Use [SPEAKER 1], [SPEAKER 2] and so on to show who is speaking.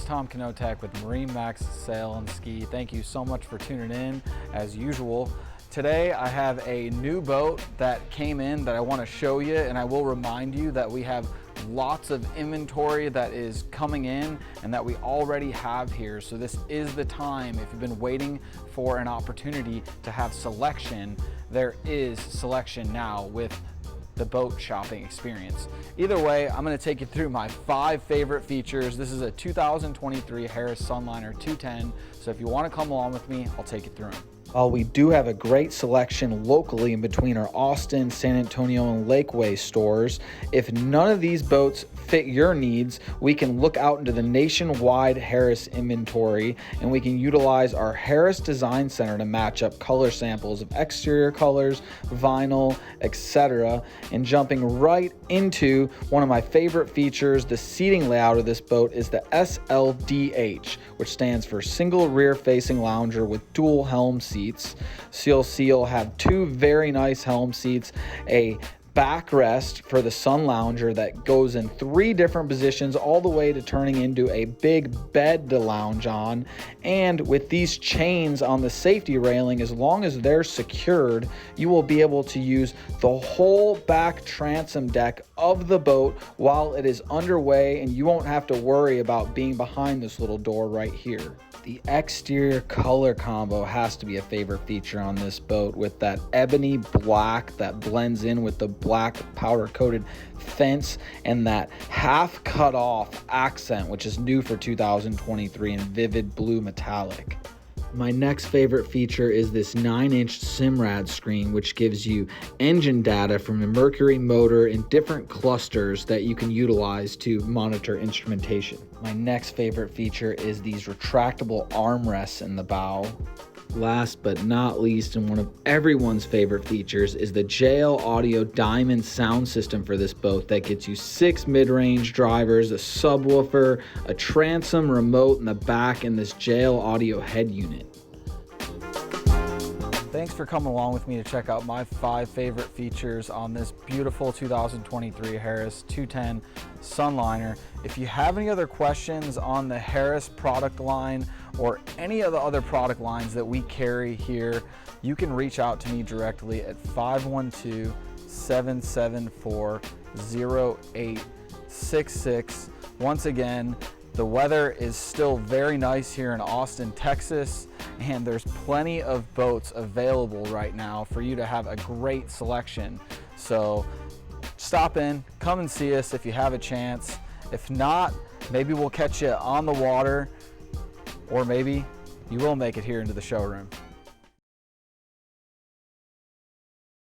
[SPEAKER 1] Tom Knotek with MarineMax Sail and Ski. Thank you so much for tuning in as usual. Today I have a new boat that came in that I want to show you, and I will remind you that we have lots of inventory that is coming in and that we already have here. So this is the time. If you've been waiting for an opportunity to have selection, there is selection now with the boat shopping experience. Either way, I'm going to take you through my 5 favorite features. This is a 2023 Harris Sunliner 210, so if you want to come along with me, I'll take you through them. While we do have a great selection locally in between our Austin, San Antonio, and Lakeway stores, if none of these boats fit your needs, we can look out into the nationwide Harris inventory, and we can utilize our Harris Design Center to match up color samples of exterior colors, vinyl, etc. And jumping right into one of my favorite features, the seating layout of this boat is the SLDH, which stands for Single Rear Facing Lounger with Dual Helm Seats. So you'll have 2 very nice helm seats, a backrest for the sun lounger that goes in 3 different positions, all the way to turning into a big bed to lounge on. And with these chains on the safety railing, as long as they're secured, you will be able to use the whole back transom deck of the boat while it is underway, and you won't have to worry about being behind this little door right here. The exterior color combo has to be a favorite feature on this boat, with that ebony black that blends in with the black powder coated fence and that half cut off accent, which is new for 2023 in vivid blue metallic. My next favorite feature is this 9-inch Simrad screen, which gives you engine data from the Mercury motor in different clusters that you can utilize to monitor instrumentation. My next favorite feature is these retractable armrests in the bow. Last but not least, and one of everyone's favorite features, is the JL Audio Diamond sound system for this boat that gets you 6 mid-range drivers, a subwoofer, a transom remote in the back, and this JL Audio head unit. Thanks for coming along with me to check out my 5 favorite features on this beautiful 2023 Harris 210 Sunliner. If you have any other questions on the Harris product line or any of the other product lines that we carry here, you can reach out to me directly at 512-774-0866. Once again, the weather is still very nice here in Austin, Texas, and there's plenty of boats available right now for you to have a great selection. So stop in, come and see us if you have a chance. If not, maybe we'll catch you on the water, or maybe you will make it here into the showroom.